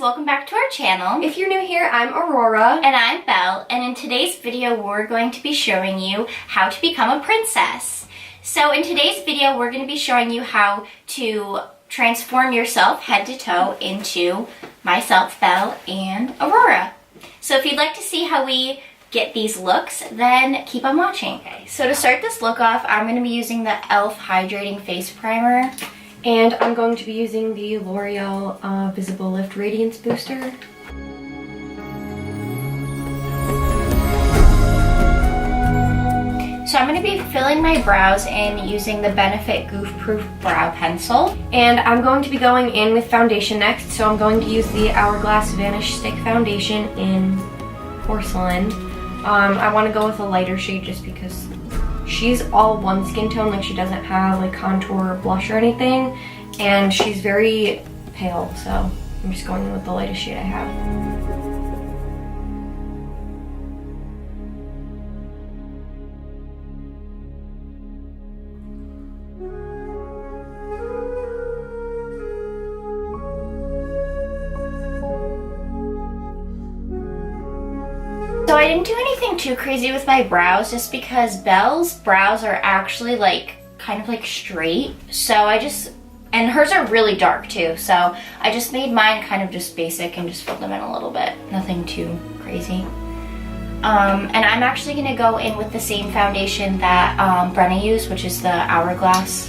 welcome back to our channel. If you're new here, I'm Aurora. And I'm Belle, and in today's video we're going to be showing you how to become a princess. So in today's video we're going to be showing you how to transform yourself head to toe into myself, Belle, and Aurora. So if you'd like to see how we get these looks, then keep on watching. Okay, so to start this look off, I'm going to be using the e.l.f. Hydrating Face Primer. And I'm going to be using the L'Oreal Visible Lift Radiance Booster. So I'm going to be filling my brows in using the Benefit Goof Proof Brow Pencil. And I'm going to be going in with foundation next, so I'm going to use the Hourglass Vanish Stick Foundation in Porcelain. I want to go with a lighter shade just because she's all one skin tone, like she doesn't have like contour or blush or anything, and she's very pale, so I'm just going in with the lightest shade I have. So I didn't do anything too crazy with my brows just because Belle's brows are actually like kind of like straight. So and hers are really dark too. So I just made mine kind of just basic and just filled them in a little bit. Nothing too crazy. And I'm actually gonna go in with the same foundation that Brenna used, which is the Hourglass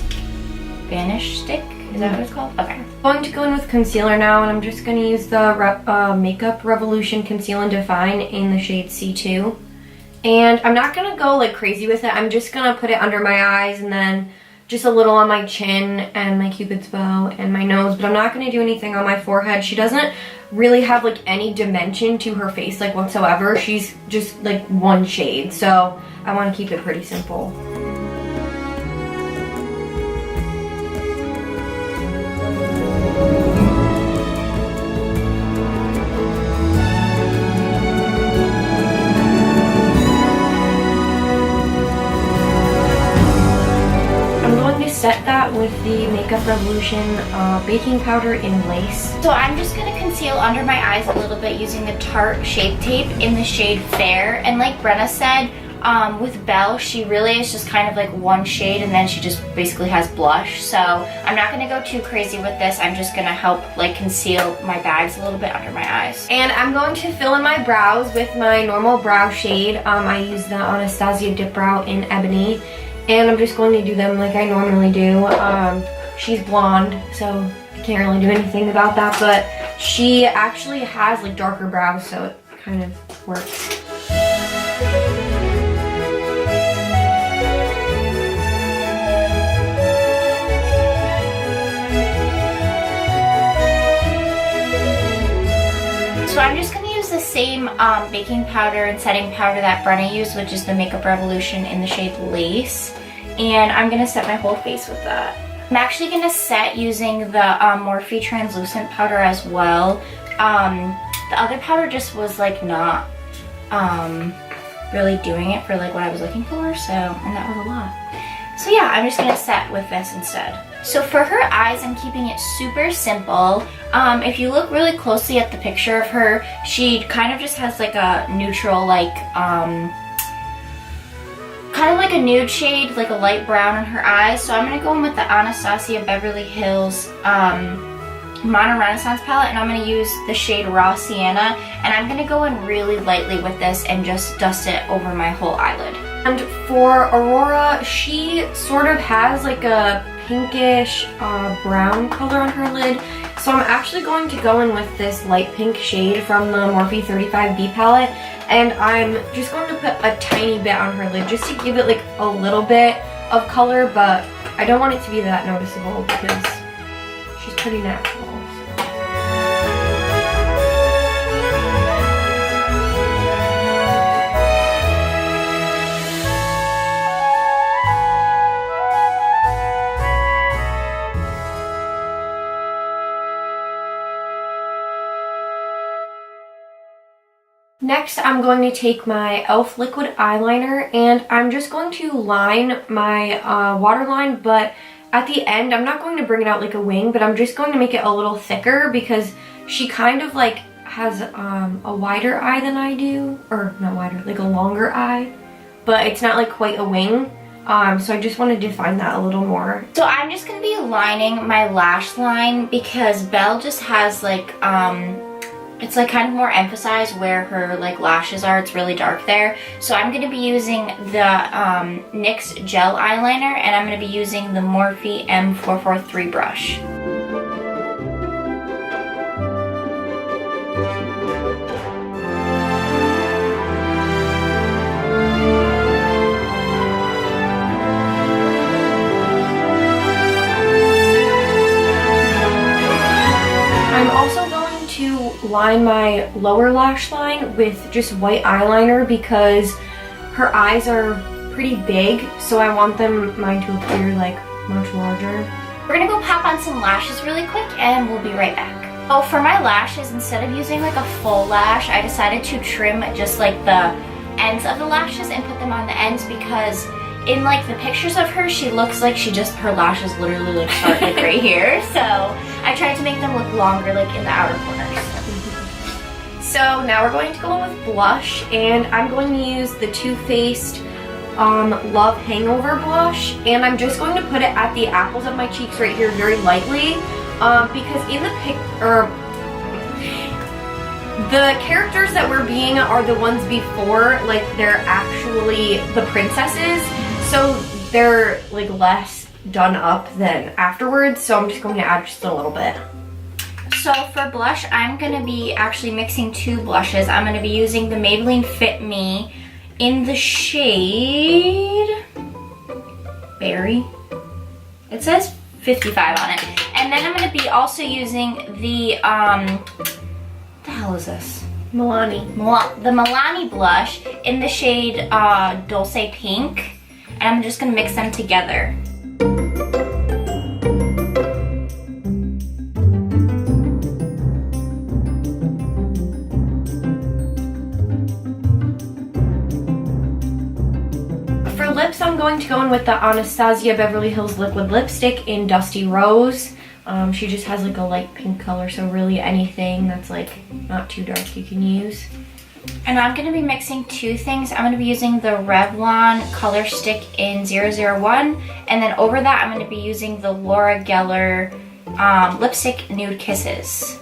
Vanish Stick. Is that what it's called? Okay. I'm going to go in with concealer now, and I'm just going to use the Makeup Revolution Conceal and Define in the shade C2. And I'm not going to go like crazy with it. I'm just going to put it under my eyes and then just a little on my chin and my cupid's bow and my nose. But I'm not going to do anything on my forehead. She doesn't really have like any dimension to her face like whatsoever. She's just like one shade. So I want to keep it pretty simple. Set that with the Makeup Revolution baking powder in Lace. So I'm just going to conceal under my eyes a little bit using the Tarte Shape Tape in the shade Fair. And like Brenna said, with Belle, she really is just kind of like one shade, and then she just basically has blush. So I'm not going to go too crazy with this. I'm just going to help like conceal my bags a little bit under my eyes. And I'm going to fill in my brows with my normal brow shade. I use the Anastasia Dip Brow in Ebony. And I'm just going to do them like I normally do. She's blonde, so I can't really do anything about that, but she actually has like darker brows, so it kind of works. So I'm just going to use the same baking powder and setting powder that Brenna used, which is the Makeup Revolution in the shade Lace. And I'm going to set my whole face with that. I'm actually going to set using the Morphe translucent powder as well. The other powder just was like not really doing it for like what I was looking for, and that was a lot. So yeah, I'm just going to set with this instead. So for her eyes, I'm keeping it super simple. If you look really closely at the picture of her, she kind of just has like a neutral, like, kind of like a nude shade, like a light brown in her eyes. So I'm going to go in with the Anastasia Beverly Hills Modern Renaissance palette, and I'm going to use the shade Raw Sienna. And I'm going to go in really lightly with this and just dust it over my whole eyelid. And for Aurora, she sort of has like a pinkish brown color on her lid. So I'm actually going to go in with this light pink shade from the Morphe 35B palette, and I'm just going to put a tiny bit on her lid just to give it like a little bit of color, but I don't want it to be that noticeable because she's pretty natural. Next, I'm going to take my e.l.f. liquid eyeliner, and I'm just going to line my waterline, but at the end, I'm not going to bring it out like a wing, but I'm just going to make it a little thicker because she kind of like has a wider eye than I do, or not wider, like a longer eye, but it's not like quite a wing. So I just want to define that a little more. So I'm just going to be lining my lash line because Belle just has like, it's like kind of more emphasized where her like lashes are. It's really dark there. So I'm going to be using the NYX gel eyeliner, and I'm going to be using the Morphe M443 brush. I'm also going to line my lower lash line with just white eyeliner because her eyes are pretty big, so I want mine to appear like much larger. We're gonna go pop on some lashes really quick and we'll be right back. Oh, for my lashes, instead of using like a full lash, I decided to trim just like the ends of the lashes and put them on the ends because in like the pictures of her, she looks like her lashes literally like start like right here. So I tried to make them look longer like in the outer corners. So now we're going to go in with blush, and I'm going to use the Too Faced Love Hangover blush, and I'm just going to put it at the apples of my cheeks right here very lightly because in the the characters that we're being are the ones before, like they're actually the princesses, so they're like less done up than afterwards, so I'm just going to add just a little bit. So for blush, I'm going to be actually mixing two blushes. I'm going to be using the Maybelline Fit Me in the shade Berry. It says 55 on it. And then I'm going to be also using the, what the hell is this? Milani. The Milani blush in the shade Dulce Pink. And I'm just going to mix them together. For lips, I'm going to go in with the Anastasia Beverly Hills Liquid Lipstick in Dusty Rose. She just has like a light pink color, so really anything that's like not too dark you can use. And I'm going to be mixing two things. I'm going to be using the Revlon Color Stick in 001. And then over that, I'm going to be using the Laura Geller Lipstick Nude Kisses.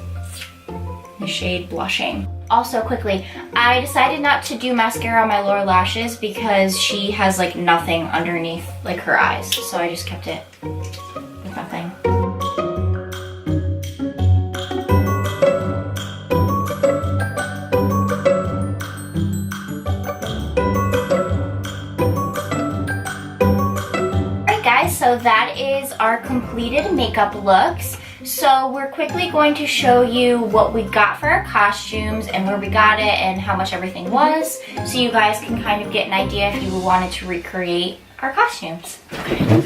The shade Blushing. Also, quickly, I decided not to do mascara on my lower lashes because she has like nothing underneath like her eyes. So I just kept it with nothing. So that is our completed makeup looks. So we're quickly going to show you what we got for our costumes and where we got it and how much everything was, so you guys can kind of get an idea if you wanted to recreate our costumes.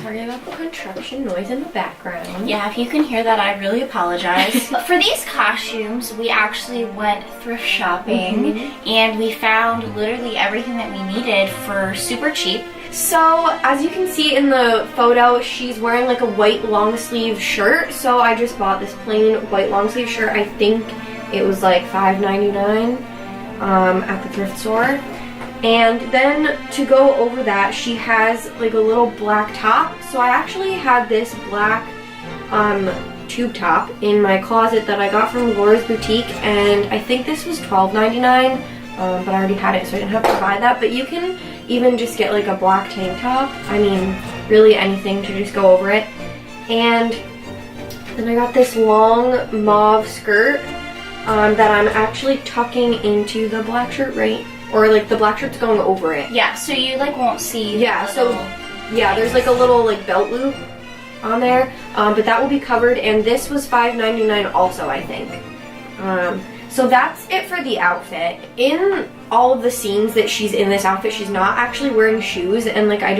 Sorry about the construction noise in the background. Yeah, if you can hear that, I really apologize. But for these costumes, we actually went thrift shopping and we found literally everything that we needed for super cheap. So, as you can see in the photo, she's wearing like a white long sleeve shirt. So I just bought this plain white long sleeve shirt. I think it was like $5.99 at the thrift store. And then to go over that, she has like a little black top. So I actually had this black tube top in my closet that I got from Laura's Boutique. And I think this was $12.99, but I already had it, so I didn't have to buy that. But you can even just get like a black tank top. I mean, really anything to just go over it. And then I got this long mauve skirt that I'm actually tucking into the black shirt, right? Or like the black shirt's going over it. Yeah, so you like won't see. Yeah, so yeah, there's like a little like belt loop on there, but that will be covered. And this was $5.99 also, I think. So that's it for the outfit. In all of the scenes that she's in this outfit, she's not actually wearing shoes, and like I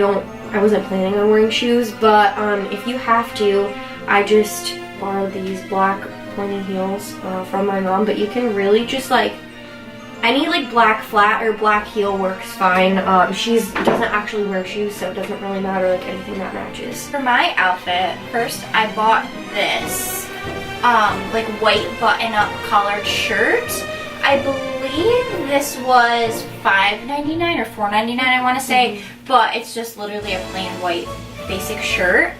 wasn't planning on wearing shoes, but if you have to, I just borrowed these black pointy heels from my mom, but you can really just like any like black flat or black heel works fine. She doesn't actually wear shoes, so it doesn't really matter like anything that matches. For my outfit, first I bought this like white button-up collared shirt. I believe this was $5.99 or $4.99, I want to say, but it's just literally a plain white basic shirt.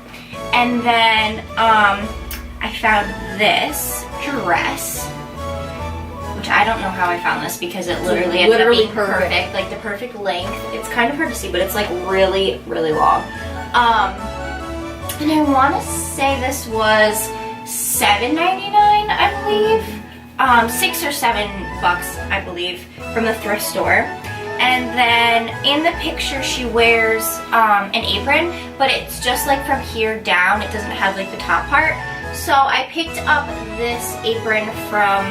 And then I found this dress, which I don't know how I found this because it literally ended up being perfect, like the perfect length. It's kind of hard to see, but it's like really, really long. And I want to say this was $7.99, I believe. $6 or $7, I believe, from the thrift store. And then in the picture she wears an apron, but it's just like from here down. It doesn't have like the top part. So I picked up this apron from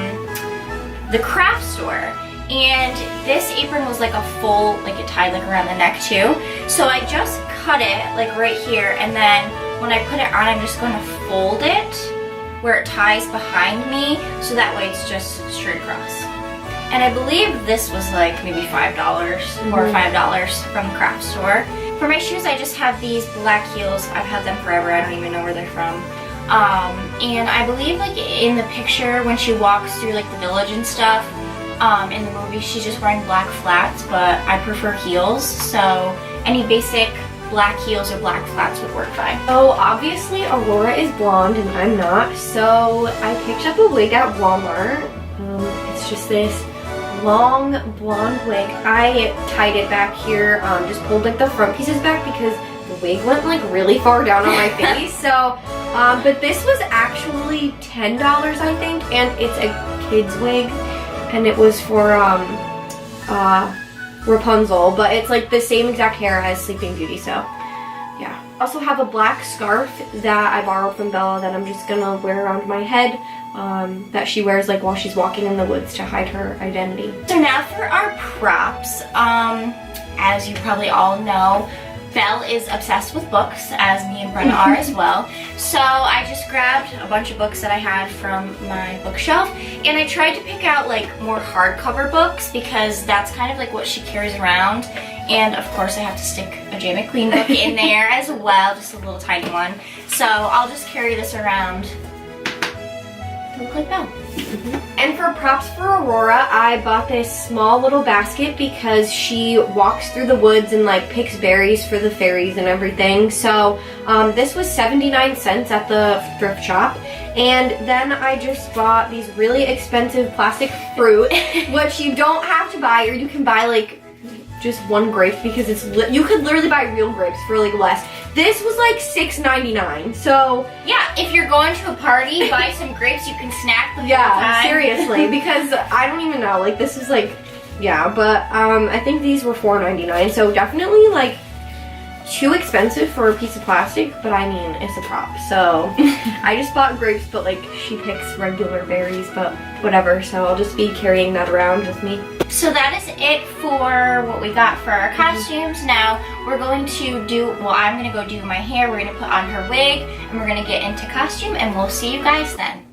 the craft store. And this apron was like a full, like it tied like around the neck too. So I just cut it like right here, and then when I put it on, I'm just going to fold it where it ties behind me, so that way it's just straight across. And I believe this was like maybe $5 or $5 from the craft store. For my shoes, I just have these black heels. I've had them forever. I don't even know where they're from. And I believe like in the picture when she walks through like the village and stuff, in the movie, she's just wearing black flats, but I prefer heels, so any basic black heels or black flats would work fine. So obviously Aurora is blonde and I'm not, so I picked up a wig at Walmart. It's just this long blonde wig. I tied it back here, just pulled like the front pieces back because the wig went like really far down on my face. So, but this was actually $10, I think, and it's a kid's wig, and it was for Rapunzel, but it's like the same exact hair as Sleeping Beauty, so yeah. I also have a black scarf that I borrowed from Bella that I'm just gonna wear around my head, that she wears like while she's walking in the woods to hide her identity. So now for our props, as you probably all know, Belle is obsessed with books, as me and Brenna are as well. So I just grabbed a bunch of books that I had from my bookshelf, and I tried to pick out like more hardcover books because that's kind of like what she carries around. And of course I have to stick a J. McQueen book in there as well, just a little tiny one. So I'll just carry this around to look like Belle. And for props for Aurora, I bought this small little basket because she walks through the woods and like picks berries for the fairies and everything. So this was 79 cents at the thrift shop. And then I just bought these really expensive plastic fruit, which you don't have to buy, or you can buy like just one grape because it's you could literally buy real grapes for like less. This was like $6.99, so yeah, if you're going to a party, buy some grapes, you can snack the whole time. Seriously, because I don't even know, like this is like, yeah, but I think these were $4.99, so definitely like too expensive for a piece of plastic, but I mean, it's a prop, so I just bought grapes, but like she picks regular berries, but whatever, so I'll just be carrying that around with me. So that is it for what we got for our costumes. Now we're going to do, well, I'm going to go do my hair, we're going to put on her wig, and we're going to get into costume, and we'll see you guys then.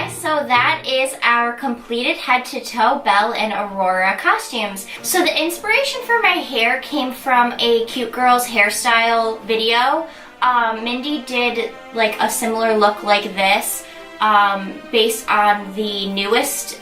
guys, so that is our completed head to toe Belle and Aurora costumes. So the inspiration for my hair came from a Cute Girls hairstyle video. Mindy did like a similar look like this based on the newest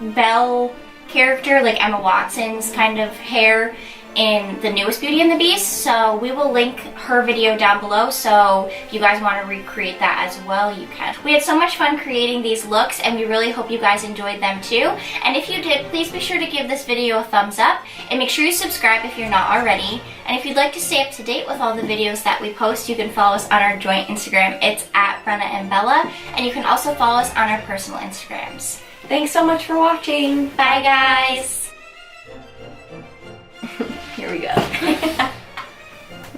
Belle character, like Emma Watson's kind of hair in the newest Beauty and the Beast. So we will link her video down below, so if you guys want to recreate that as well, you can. We had so much fun creating these looks, and we really hope you guys enjoyed them too. And if you did, please be sure to give this video a thumbs up, and make sure you subscribe if you're not already. And if you'd like to stay up to date with all the videos that we post, you can follow us on our joint Instagram. It's at Brenna and Bella, and you can also follow us on our personal Instagrams. Thanks so much for watching. Bye guys! Here we go.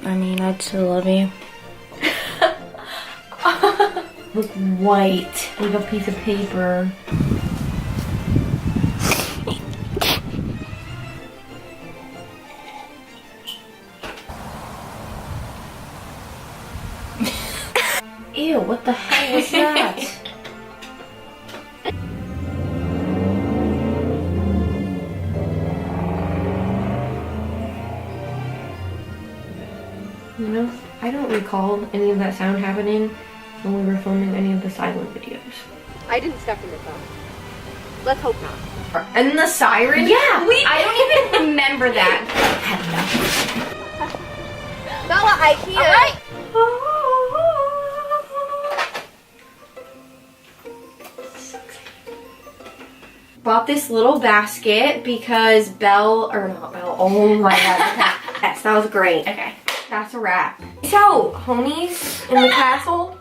I mean, I'd still love you. Look white, like a piece of paper. Ew, what the hell was that? You know, I don't recall any of that sound happening when we were filming any of the silent videos. I didn't step in the phone. Let's hope not. And the siren? Yeah, I don't even remember that. Bella, I can't. All right. Bought this little basket because Belle, or not Belle, oh my god. Yes, that was great. Okay. That's a wrap. So, homies in the castle.